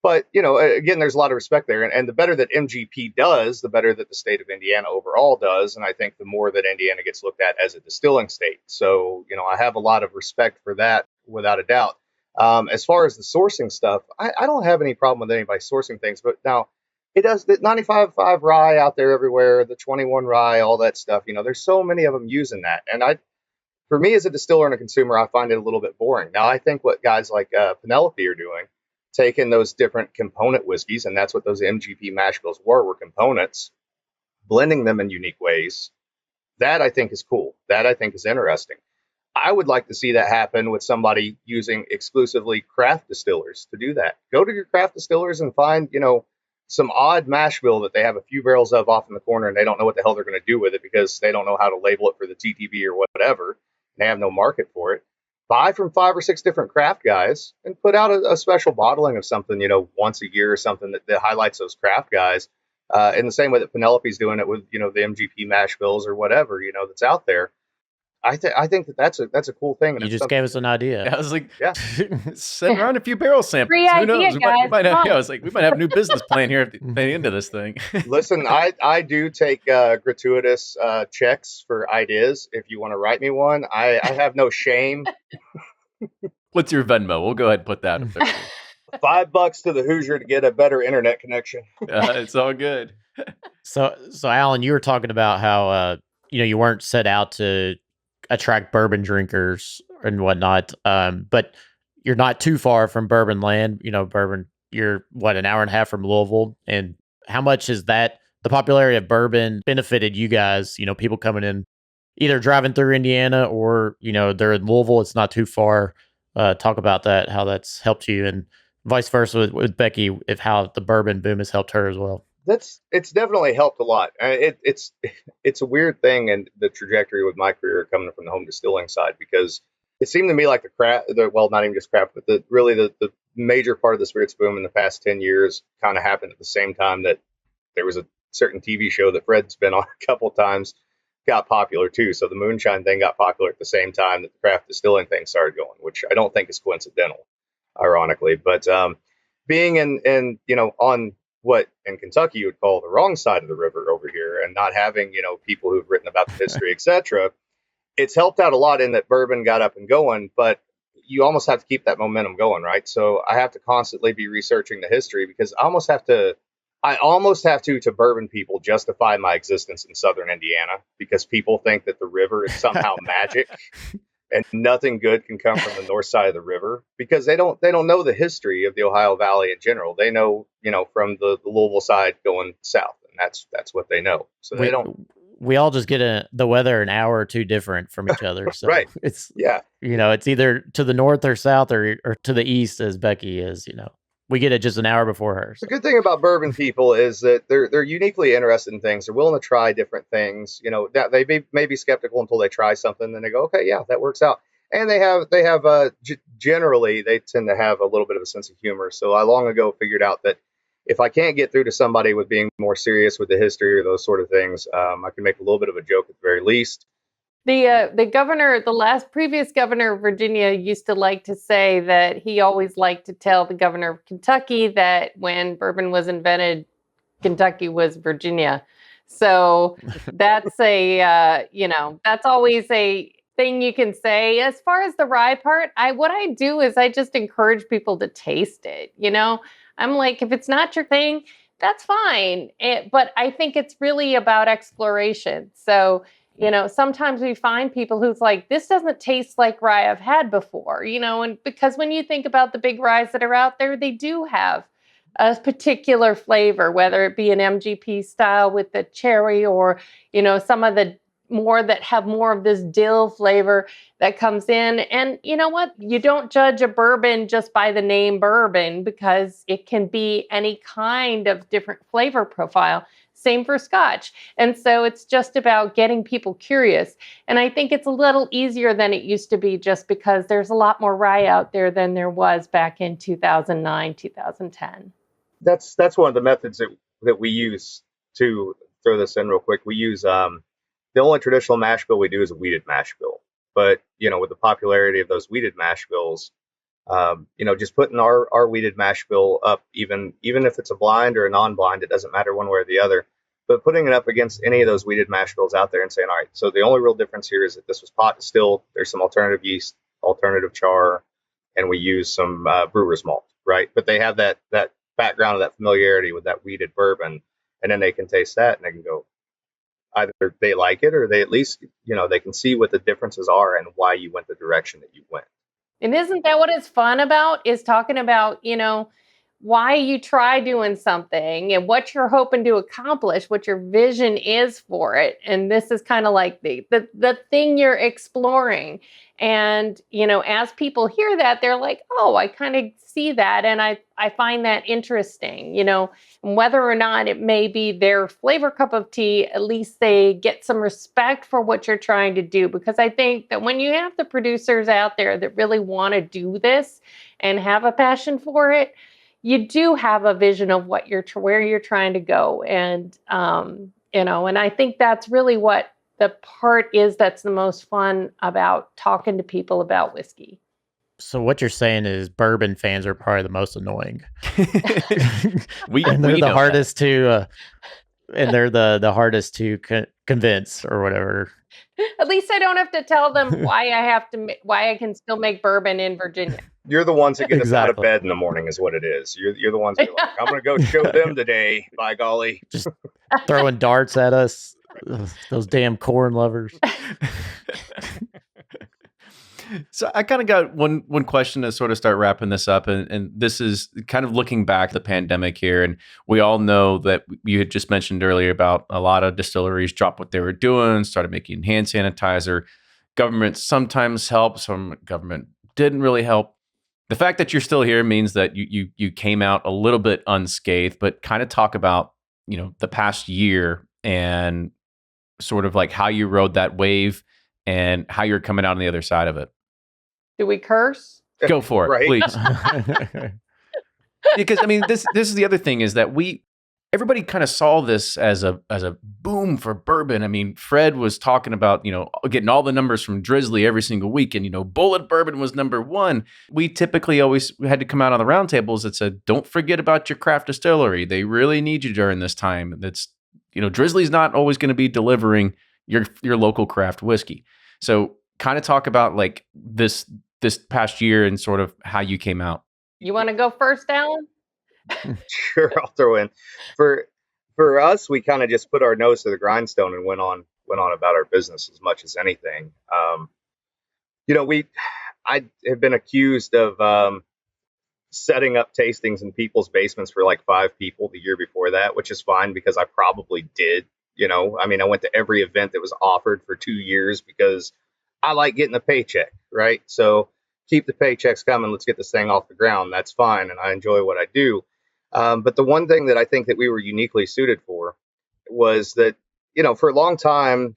but again, there's a lot of respect there. And the better that MGP does, the better that the state of Indiana overall does. And I think the more that Indiana gets looked at as a distilling state. So, I have a lot of respect for that without a doubt. As far as the sourcing stuff, I don't have any problem with anybody sourcing things, but now it does the 95.5 rye out there everywhere, the 21 rye, all that stuff. There's so many of them using that. And for me as a distiller and a consumer, I find it a little bit boring. Now, I think what guys like Penelope are doing, taking those different component whiskeys, and that's what those MGP mash bills were components, blending them in unique ways. That I think is cool. That I think is interesting. I would like to see that happen with somebody using exclusively craft distillers to do that. Go to your craft distillers and find, some odd mash bill that they have a few barrels of off in the corner and they don't know what the hell they're going to do with it because they don't know how to label it for the TTB or whatever. They have no market for it. Buy from 5 or 6 different craft guys and put out a special bottling of something, once a year or something that highlights those craft guys. In the same way that Penelope's doing it with, the MGP mash bills or whatever, that's out there. I think that's a cool thing. And You just gave us an idea. I was like, Yeah. send around a few barrel samples. Free Who idea, knows? We might guys. have, Come I was like, we might have a new business plan here at the end of this thing. Listen, I do take gratuitous checks for ideas. If you want to write me one, I have no shame. What's your Venmo? We'll go ahead and put that up there. $5 to the Hoosier to get a better internet connection. It's all good. So Alan, you were talking about how you weren't set out to attract bourbon drinkers and whatnot, but you're not too far from bourbon land. Bourbon. You're an hour and a half from Louisville, and how much is that the popularity of bourbon benefited you guys? People coming in, either driving through Indiana or they're in Louisville. It's not too far. Talk about that, how that's helped you, and vice versa with Becky, if how the bourbon boom has helped her as well. It's definitely helped a lot. It's a weird thing and the trajectory with my career coming from the home distilling side, because it seemed to me like not even just craft, but the major part of the spirits boom in the past 10 years kind of happened at the same time that there was a certain TV show that Fred's been on a couple times got popular too. So the moonshine thing got popular at the same time that the craft distilling thing started going, which I don't think is coincidental, ironically. But being in on what in Kentucky you would call the wrong side of the river over here, and not having people who've written about the history, etc., it's helped out a lot in that bourbon got up and going. But you almost have to keep that momentum going, right? So I have to constantly be researching the history, because I almost have to bourbon people justify my existence in southern Indiana, because people think that the river is somehow magic and nothing good can come from the north side of the river, because they don't know the history of the Ohio Valley in general. They know, from the Louisville side going south, and that's what they know. So they don't. We all just get the weather an hour or two different from each other. So Right. It's Yeah. It's either to the north or south or to the east, as Becky is. We get it just an hour before her. So. The good thing about bourbon people is that they're uniquely interested in things. They're willing to try different things. That they may be skeptical until they try something, then they go, okay, yeah, that works out. And they have generally they tend to have a little bit of a sense of humor. So I long ago figured out that if I can't get through to somebody with being more serious with the history or those sort of things, I can make a little bit of a joke at the very least. The governor, previous governor of Virginia, used to like to say that he always liked to tell the governor of Kentucky that when bourbon was invented, Kentucky was Virginia. So that's that's always a thing you can say. As far as the rye part, what I do is I just encourage people to taste it. I'm like, if it's not your thing, that's fine. But I think it's really about exploration. So, sometimes we find people who's like, this doesn't taste like rye I've had before, and because when you think about the big ryes that are out there, they do have a particular flavor, whether it be an MGP style with the cherry or, some of the more that have more of this dill flavor that comes in. And you know what? You don't judge a bourbon just by the name bourbon, because it can be any kind of different flavor profile. Same for Scotch. And so it's just about getting people curious. And I think it's a little easier than it used to be, just because there's a lot more rye out there than there was back in 2009, 2010. That's one of the methods that we use. To throw this in real quick, we use the only traditional mash bill we do is a wheated mash bill. But with the popularity of those wheated mash bills, just putting our wheated mash bill up, even if it's a blind or a non-blind, it doesn't matter one way or the other. But putting it up against any of those wheated mash bills out there and saying, all right, so the only real difference here is that this was pot distilled. There's some alternative yeast, alternative char, and we use some brewer's malt, right? But they have that background of that familiarity with that wheated bourbon, and then they can taste that and they can go, either they like it, or they at least, they can see what the differences are and why you went the direction that you went. And isn't that what it's fun about, is talking about, why you try doing something and what you're hoping to accomplish, what your vision is for it. And this is kind of like the thing you're exploring. And, as people hear that, they're like, oh, I kind of see that. And I find that interesting, and whether or not it may be their flavor cup of tea, at least they get some respect for what you're trying to do. Because I think that when you have the producers out there that really want to do this and have a passion for it, you do have a vision of where you're trying to go. And, and I think that's really what the part is that's the most fun about talking to people about whiskey. So what you're saying is bourbon fans are probably the most annoying. And they're the hardest to, and they're the hardest to convince or whatever. At least I don't have to tell them why I can still make bourbon in Virginia. You're the ones that get us out of bed in the morning, is what it is. You're the ones that are like, I'm going to go show them today, by golly. Just throwing darts at us, those damn corn lovers. So I kind of got one question to sort of start wrapping this up. And this is kind of looking back at the pandemic here. And we all know that you had just mentioned earlier about a lot of distilleries dropped what they were doing, started making hand sanitizer. Government sometimes helped, some government didn't really help. The fact that you're still here means that you came out a little bit unscathed, but kind of talk about, the past year and sort of like how you rode that wave and how you're coming out on the other side of it. Do we curse? Go for it, Right. please. Because this is the other thing, is that everybody kind of saw this as a boom for bourbon. Fred was talking about, getting all the numbers from Drizzly every single week, and Bullet Bourbon was number one. We typically always had to come out on the roundtables that said, don't forget about your craft distillery. They really need you during this time. That's, Drizzly's not always going to be delivering your local craft whiskey. So kind of talk about like this past year and sort of how you came out. You want to go first, Alan? Sure, I'll throw in. For us, we kind of just put our nose to the grindstone and went on about our business as much as anything. I have been accused of setting up tastings in people's basements for like 5 people the year before that, which is fine because I probably did. I went to every event that was offered for 2 years because I like getting a paycheck, right? So keep the paychecks coming. Let's get this thing off the ground. That's fine. And I enjoy what I do. But the one thing that I think that we were uniquely suited for was that, for a long time,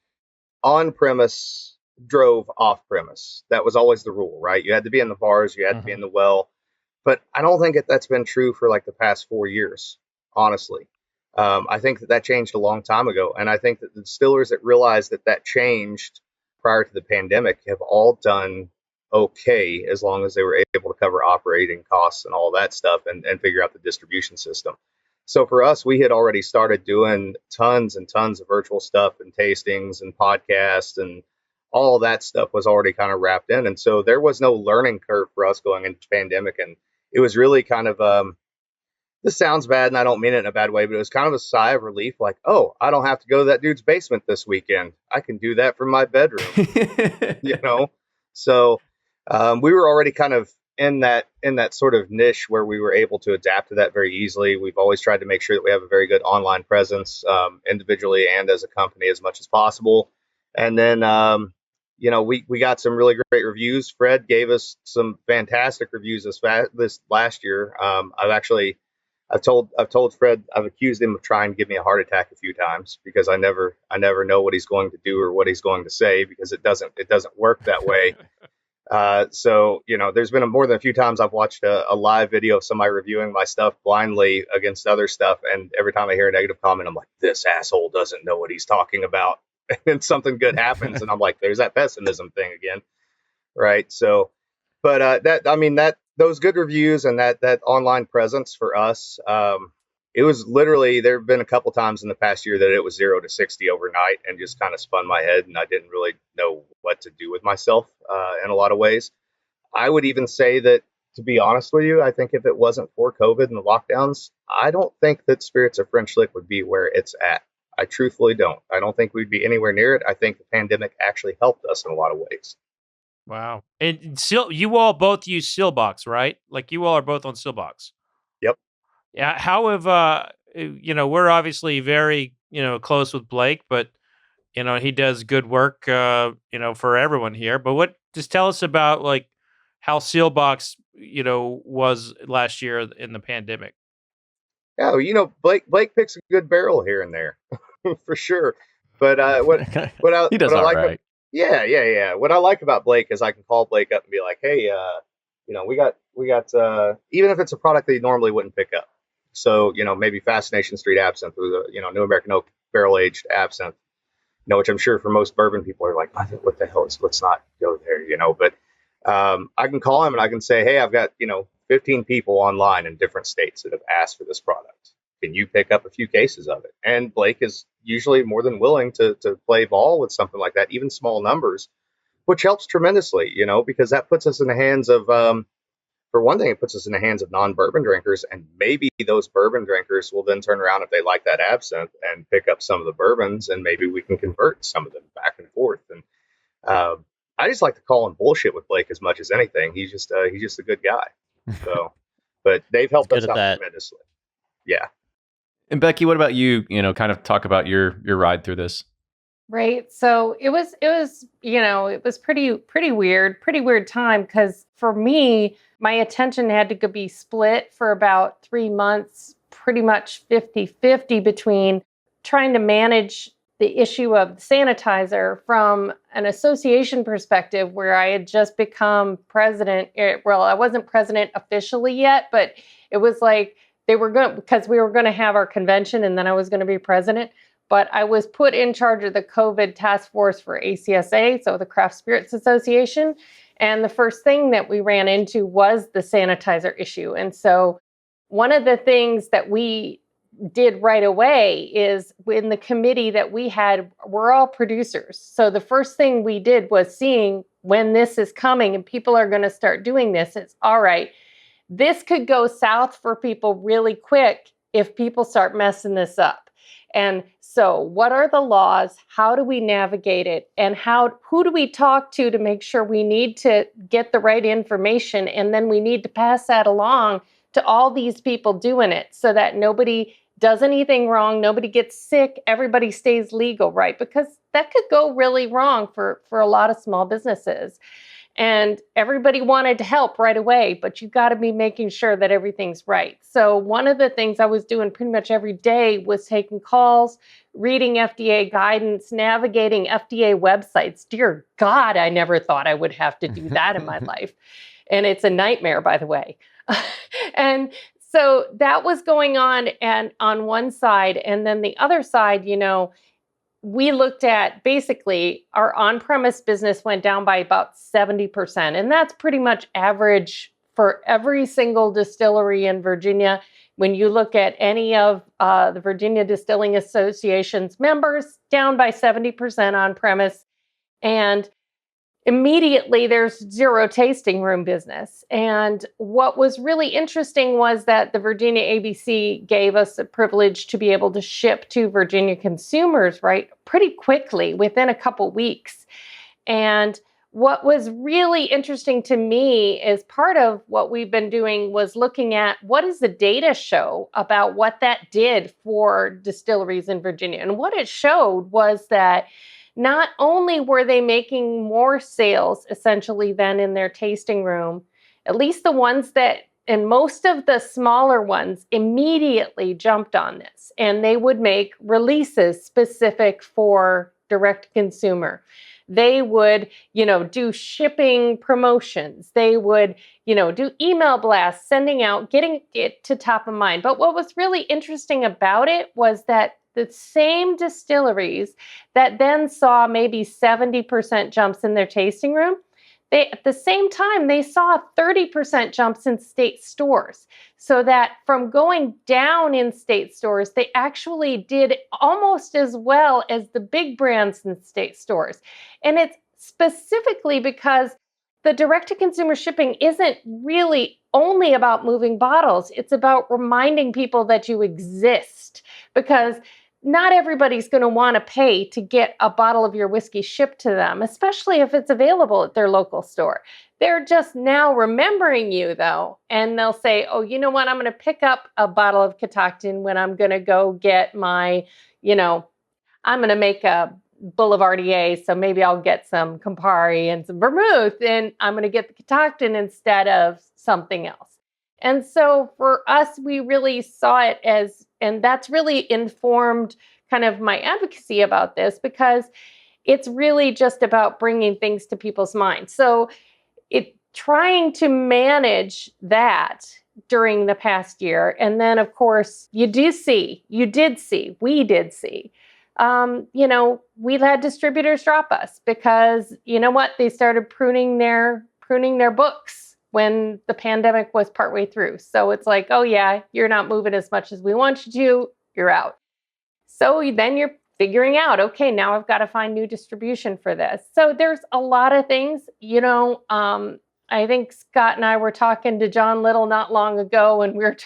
on premise drove off premise. That was always the rule, right? You had to be in the bars, you had to be in the well. But I don't think that's been true for like the past 4 years, honestly. I think that changed a long time ago. And I think that the distillers that realized that changed prior to the pandemic have all done okay, as long as they were able to cover operating costs and all that stuff and figure out the distribution system. So for us, we had already started doing tons and tons of virtual stuff and tastings and podcasts, and all of that stuff was already kind of wrapped in. And so there was no learning curve for us going into the pandemic. And it was really kind of, this sounds bad and I don't mean it in a bad way, but it was kind of a sigh of relief. Like, oh, I don't have to go to that dude's basement this weekend. I can do that from my bedroom, So we were already kind of in that sort of niche where we were able to adapt to that very easily. We've always tried to make sure that we have a very good online presence, individually and as a company, as much as possible. And then, we got some really great reviews. Fred gave us some fantastic reviews this last year. I've told Fred, I've accused him of trying to give me a heart attack a few times because I never know what he's going to do or what he's going to say, because it doesn't work that way. So, there's been more than a few times I've watched a live video of somebody reviewing my stuff blindly against other stuff. And every time I hear a negative comment, I'm like, this asshole doesn't know what he's talking about. And something good happens. And I'm like, there's that pessimism thing again. Right. So, but those good reviews and that online presence for us, it was literally, there have been a couple times in the past year that it was 0 to 60 overnight and just kind of spun my head, and I didn't really know what to do with myself in a lot of ways. I would even say that, to be honest with you, I think if it wasn't for COVID and the lockdowns, I don't think that Spirits of French Lick would be where it's at. I truthfully don't. I don't think we'd be anywhere near it. I think the pandemic actually helped us in a lot of ways. Wow. And still, you all both use Sealbox, right? Like, you all are both on Sealbox. Yep. Yeah. How have, we're obviously very, close with Blake, but, he does good work, for everyone here. But just tell us about, like, how Sealbox, was last year in the pandemic. Yeah, Blake picks a good barrel here and there, for sure. But He does all right. Yeah. What I like about Blake is I can call Blake up and be like, hey, we got even if it's a product that you normally wouldn't pick up. So, maybe Fascination Street absinthe or the, New American Oak barrel aged absinthe, which I'm sure for most bourbon people are like, what the hell let's not go there, but I can call him and I can say, hey, I've got, 15 people online in different states that have asked for this product. Can you pick up a few cases of it? And Blake is usually more than willing to play ball with something like that, even small numbers, which helps tremendously, because that puts us in the hands of, for one thing, it puts us in the hands of non-bourbon drinkers, and maybe those bourbon drinkers will then turn around if they like that absinthe and pick up some of the bourbons, and maybe we can convert some of them back and forth. And I just like to call him bullshit with Blake as much as anything. He's just a good guy. So, but they've helped us out tremendously. Yeah. And Becky, what about you? Kind of talk about your ride through this. Right. So it was pretty weird time, because for me, my attention had to be split for about 3 months, pretty much 50-50 between trying to manage the issue of sanitizer from an association perspective, where I had just become president. Well, I wasn't president officially yet, but it was like because we were going to have our convention and then I was going to be president. But I was put in charge of the COVID task force for ACSA, so the Craft Spirits Association. And the first thing that we ran into was the sanitizer issue. And so one of the things that we did right away is, in the committee that we had, we're all producers. So the first thing we did was seeing when this is coming and people are going to start doing this, it's all right. This could go south for people really quick if people start messing this up. And so what are the laws? How do we navigate it? And who do we talk to make sure we need to get the right information? And then we need to pass that along to all these people doing it, so that nobody does anything wrong, nobody gets sick, everybody stays legal, right? Because that could go really wrong for a lot of small businesses. And everybody wanted to help right away, but you got to be making sure that everything's right. So one of the things I was doing pretty much every day was taking calls, reading FDA guidance, navigating FDA websites. Dear God, I never thought I would have to do that in my life. And it's a nightmare, by the way. And so that was going on, and on one side. And then the other side, we looked at, basically our on-premise business went down by about 70%. And that's pretty much average for every single distillery in Virginia. When you look at any of the Virginia Distilling Association's members, down by 70% on-premise. And immediately there's zero tasting room business. And what was really interesting was that the Virginia ABC gave us the privilege to be able to ship to Virginia consumers, right, pretty quickly, within a couple weeks. And what was really interesting to me is part of what we've been doing was looking at what does the data show about what that did for distilleries in Virginia. And what it showed was that not only were they making more sales essentially than in their tasting room, at least the ones that, and most of the smaller ones immediately jumped on this, and they would make releases specific for direct consumer. They would, do shipping promotions. They would, do email blasts, sending out, getting it to top of mind. But what was really interesting about it was that the same distilleries that then saw maybe 70% jumps in their tasting room, at the same time, they saw 30% jumps in state stores. So that from going down in state stores, they actually did almost as well as the big brands in state stores. And it's specifically because the direct-to-consumer shipping isn't really only about moving bottles. It's about reminding people that you exist, because not everybody's going to want to pay to get a bottle of your whiskey shipped to them, especially if it's available at their local store. They're just now remembering you, though, and they'll say, oh, you know what? I'm going to pick up a bottle of Catoctin when I'm going to go get my, I'm going to make a Boulevardier, so maybe I'll get some Campari and some vermouth, and I'm going to get the Catoctin instead of something else. And so for us, we really saw it as, and that's really informed kind of my advocacy about this, because it's really just about bringing things to people's minds. So trying to manage that during the past year. And then, of course, we did see, we've had distributors drop us because, they started pruning their books when the pandemic was partway through. So it's like, oh yeah, you're not moving as much as we want you to, you're out. So then you're figuring out, okay, now I've got to find new distribution for this. So there's a lot of things, I think Scott and I were talking to John Little not long ago, and we were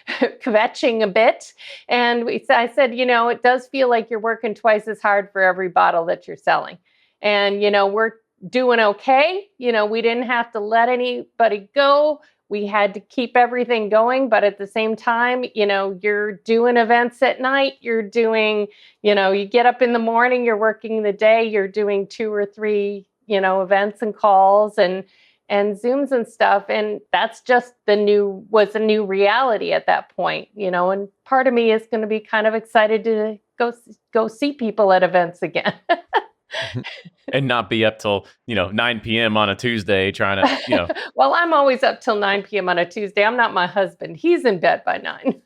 kvetching a bit. And I said, it does feel like you're working twice as hard for every bottle that you're selling. And, we're doing okay. We didn't have to let anybody go. We had to keep everything going. But at the same time, you're doing events at night. You're doing, you get up in the morning, you're working the day, you're doing 2 or 3, events and calls and Zooms and stuff. And that's just a new reality at that point, and part of me is going to be kind of excited to go see people at events again. And not be up till 9 p.m. on a Tuesday trying to Well, I'm always up till 9 p.m. on a Tuesday. I'm not my husband. He's in bed by 9.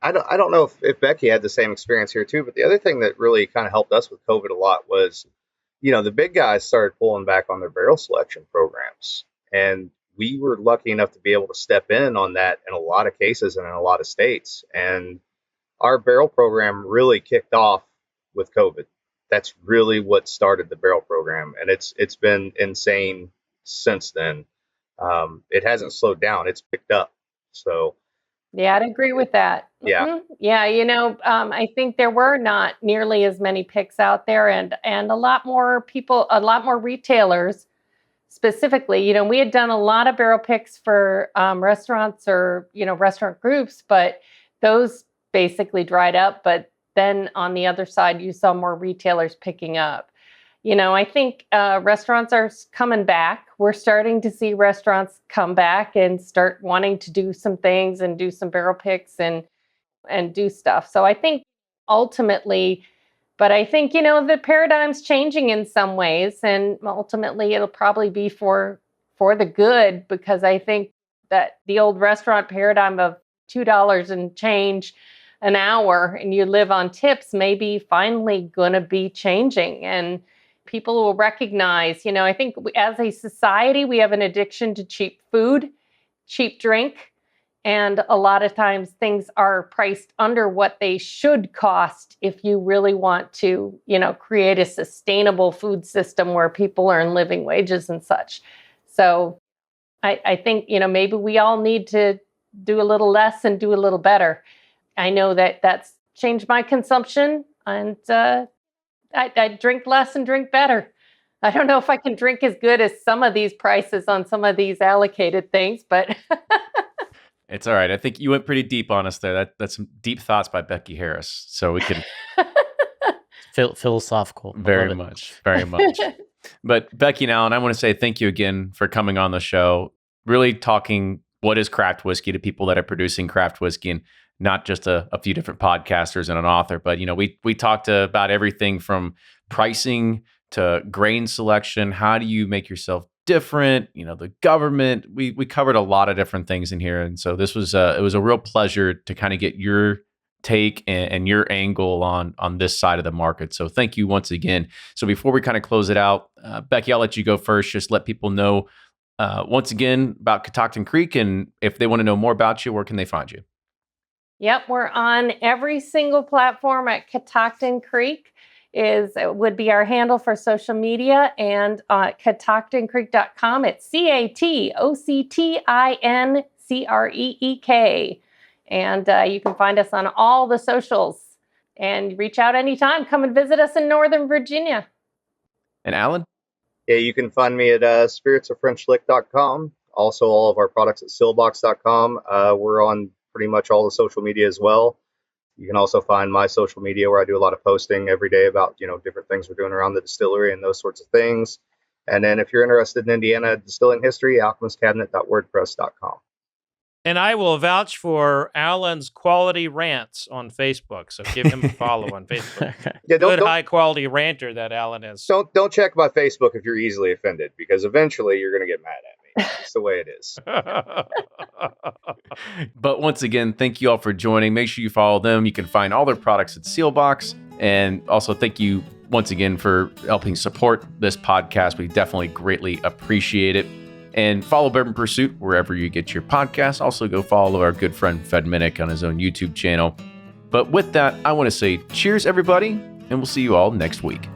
I don't know if Becky had the same experience here too, but the other thing that really kind of helped us with COVID a lot was, the big guys started pulling back on their barrel selection programs, and we were lucky enough to be able to step in on that in a lot of cases and in a lot of states. And our barrel program really kicked off with COVID. That's really what started the barrel program, and it's been insane since then. It hasn't slowed down; it's picked up. So, yeah, I'd agree with that. Yeah, yeah. I think there were not nearly as many picks out there, and a lot more people, a lot more retailers, specifically. We had done a lot of barrel picks for restaurants or restaurant groups, but those basically dried up. But then on the other side, you saw more retailers picking up. I think restaurants are coming back. We're starting to see restaurants come back and start wanting to do some things and do some barrel picks and do stuff. So I think ultimately, but I think, the paradigm's changing in some ways, and ultimately it'll probably be for the good, because I think that the old restaurant paradigm of $2 and change an hour and you live on tips may be finally going to be changing, and people will recognize, I think as a society, we have an addiction to cheap food, cheap drink, and a lot of times things are priced under what they should cost if you really want to, create a sustainable food system where people earn living wages and such. So I think, maybe we all need to do a little less and do a little better. I know that that's changed my consumption, and I drink less and drink better. I don't know if I can drink as good as some of these prices on some of these allocated things, but it's all right. I think you went pretty deep on us there. That's some deep thoughts by Becky Harris. So we can Philosophical. I Very love it. much. Very much. But Becky and Alan, I want to say thank you again for coming on the show, really talking what is craft whiskey to people that are producing craft whiskey, and not just a few different podcasters and an author. But, we talked about everything from pricing to grain selection. How do you make yourself different? The government, we covered a lot of different things in here. And so this was it was a real pleasure to kind of get your take and your angle on this side of the market. So thank you once again. So before we kind of close it out, Becky, I'll let you go first. Just let people know once again about Catoctin Creek, and if they want to know more about you, where can they find you? Yep, we're on every single platform at Catoctin Creek would be our handle for social media, and catoctincreek.com. It's CATOCTINCREEK. And you can find us on all the socials and reach out anytime. Come and visit us in Northern Virginia. And Alan? Yeah, you can find me at spiritsofFrenchlick.com. Also, all of our products at Sealbox.com. We're on pretty much all the social media as well. You can also find my social media where I do a lot of posting every day about, different things we're doing around the distillery and those sorts of things. And then if you're interested in Indiana distilling history, alchemistcabinet.wordpress.com. And I will vouch for Alan's quality rants on Facebook. So give him a follow on Facebook. Yeah, Good high quality ranter that Alan is. Don't check my Facebook if you're easily offended, because eventually you're going to get mad at me. It's the way it is. But once again, thank you all for joining. Make sure you follow them. You can find all their products at Sealbox. And also thank you once again for helping support this podcast. We definitely greatly appreciate it. And follow Bourbon Pursuit wherever you get your podcasts. Also go follow our good friend Fed Minnick on his own YouTube channel. But with that, I want to say cheers, everybody, and we'll see you all next week.